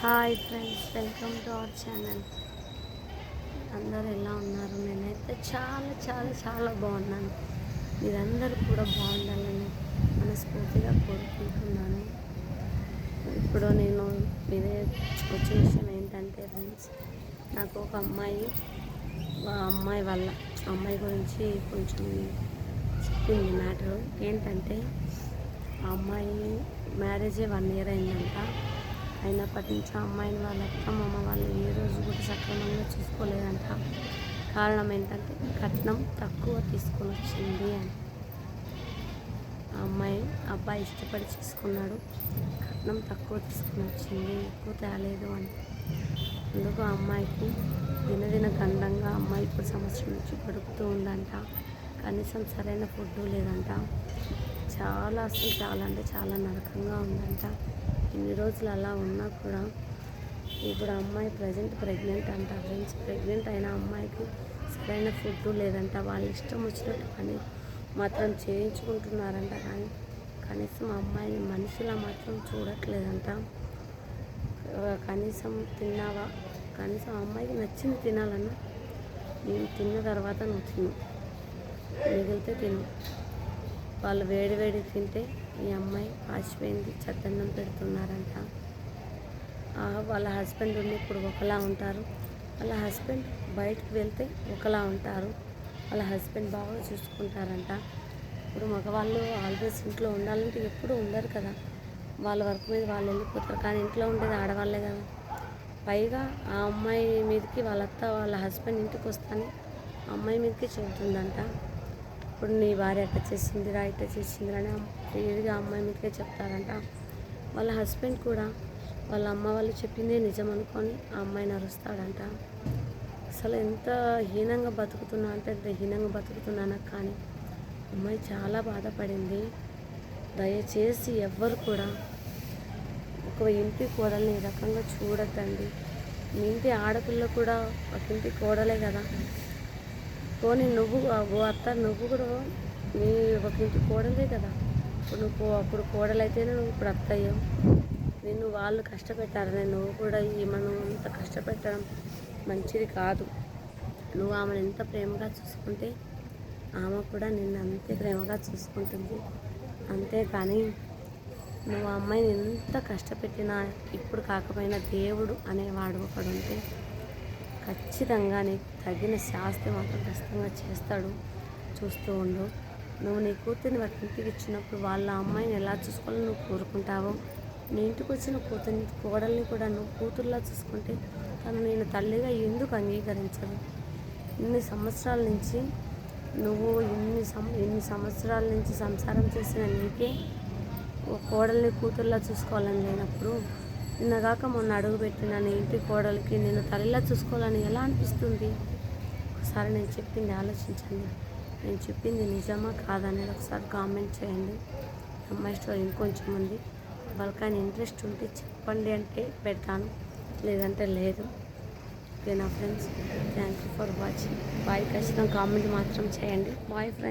Hi friends, welcome to our channel. అందరూ ఎలా ఉన్నారు? నేనైతే చాలా చాలా చాలా బాగున్నాను. మీరందరూ కూడా బాగుండాలని మనస్ఫూర్తిగా కోరుకుంటున్నాను. ఇప్పుడు నేను మీరే వచ్చిన విషయం ఏంటంటే ఫ్రెండ్స్, నాకు ఒక అమ్మాయి వాళ్ళ అమ్మాయి గురించి కొంచెం చెప్పింది మ్యాటర్. ఏంటంటే ఆ అమ్మాయి మ్యారేజే 1 year అయిందంట. అయినప్పటి నుంచి ఆ అమ్మాయిని వాళ్ళ అత్తమ్మ వాళ్ళు ఏ రోజు కూడా సక్రమంగా చూసుకోలేదంట. కారణం ఏంటంటే కట్నం తక్కువ తీసుకొని వచ్చింది అని. ఆ అబ్బాయి ఇష్టపడి చేసుకున్నాడు, కట్నం తక్కువ తీసుకొని వచ్చింది, ఎక్కువ తేలేదు అని. అందుకు ఆ అమ్మాయికి దినదిన గండంగా అమ్మాయి ఇప్పుడు సంవత్సరం నుంచి గడుపుతూ ఉందంట. కనీసం సరైన ఫుడ్ లేదంట. చాలా అసలు చాలా అంటే చాలా నరకంగా ఉందంట. ఇన్ని రోజులు అలా ఉన్నా కూడా ఇప్పుడు అమ్మాయి ప్రెగ్నెంట్ అంట ఫ్రెండ్స్. ప్రెగ్నెంట్ అయిన అమ్మాయికి సరైన ఫుడ్ లేదంట. వాళ్ళు ఇష్టం వచ్చినట్టు పని మాత్రం చేయించుకుంటున్నారంట. కానీ కనీసం అమ్మాయిని మనిషిలా మాత్రం చూడట్లేదంట. కనీసం తిన్నావా, కనీసం అమ్మాయికి నచ్చింది తినాలన్నా నేను తిన్న తర్వాత నువ్వు తిను, మిగిలితే తిను. వాళ్ళు వేడి వేడి తింటే ఈ అమ్మాయి పాచిపోయింది చద్దన్నం పెడుతున్నారంట. వాళ్ళ హస్బెండ్ ఇప్పుడు ఒకలా ఉంటారు, వాళ్ళ హస్బెండ్ బయటకు వెళ్తే ఒకలా ఉంటారు. వాళ్ళ హస్బెండ్ బాగా చూసుకుంటారంట. ఇప్పుడు మగవాళ్ళు ఆల్వేస్ ఇంట్లో ఉండాలంటే ఎప్పుడు ఉండరు కదా, వాళ్ళ వర్క్ మీద వాళ్ళు వెళ్ళిపోతారు. కానీ ఇంట్లో ఉండేది ఆడవాళ్ళే కదా. పైగా ఆ అమ్మాయి మీదకి వాళ్ళ హస్బెండ్ ఇంటికి వస్తానే అమ్మాయి మీదకి చెబుతుందంట. ఇప్పుడు నీ భార్య అట్ట చేసిందిరా, ఇట్ట చేసిందిరా అని క్లియర్గా అమ్మాయి మీదకే చెప్తారంట. వాళ్ళ హస్బెండ్ కూడా వాళ్ళ అమ్మ వాళ్ళు చెప్పిందే నిజం అనుకొని ఆ అమ్మాయిని అరుస్తాడంట. అసలు ఎంత హీనంగా బతుకుతున్నా అంటే ఎంత హీనంగా బతుకుతున్నాను. కానీ అమ్మాయి చాలా బాధపడింది. దయచేసి ఎవ్వరు కూడా ఒక ఇంటి కోడల్ని ఈ రకంగా చూడద్దండి. మీ ఇంటి ఆడపిల్ల కూడా ఒక ఇంటి కోడలే కదా. పోనీ నువ్వు అత్త, నువ్వు కూడా నీ ఒక ఇంటి కోడలే కదా. ఇప్పుడు నువ్వు అప్పుడు కోడలైతేనే నువ్వు ఇప్పుడు అత్త అయ్యావు. నిన్ను వాళ్ళు కష్టపెట్టారని నువ్వు కూడా ఈమెను అంత కష్టపెట్టడం మంచిది కాదు. నువ్వు ఆమెను ఎంత ప్రేమగా చూసుకుంటే ఆమె కూడా నిన్ను అంతే ప్రేమగా చూసుకుంటుంది. అంతేకాని నువ్వు ఆ అమ్మాయిని ఎంత కష్టపెట్టినా ఇప్పుడు కాకపోయినా దేవుడు అనేవాడు ఒకడు ఉంటే ఖచ్చితంగా నీకు తగిన శాస్తి మాత్రం ఖచ్చితంగా చేస్తాడు. చూస్తూ ఉండు. నువ్వు నీ కూతుర్ని వాటి ఇంటికి ఇచ్చినప్పుడు వాళ్ళ అమ్మాయిని ఎలా చూసుకోవాలని నువ్వు కోరుకుంటావో, నీ ఇంటికి వచ్చిన కోడల్ని కూడా నువ్వు కూతుర్లా చూసుకుంటే తను నేను తల్లిగా ఎందుకు అంగీకరించదు? ఇన్ని సంవత్సరాల నుంచి నువ్వు ఇన్ని సంవత్సరాల నుంచి సంసారం చేసిన నీకే కోడల్ని కూతుర్లా చూసుకోవాలని లేనప్పుడు నిన్నగాక మొన్న అడుగుపెట్టిన నీ ఇంటి కోడలికి నేను తల్లిలా చూసుకోవాలని ఎలా అనిపిస్తుంది? ఒకసారి నేను చెప్పింది ఆలోచించండి. నేను చెప్పింది నిజమా కాదనేది ఒకసారి కామెంట్ చేయండి. అమ్మాయి స్టోరీ ఇంకొంచెం ఉంది. వాళ్ళకైనా ఇంట్రెస్ట్ ఉంటే చెప్పండి అంటే పెడతాను, లేదంటే లేదు. ఓకే నా friends, thank you for watching. Bye. ఖచ్చితంగా కామెంట్ మాత్రం చేయండి. Bye friends.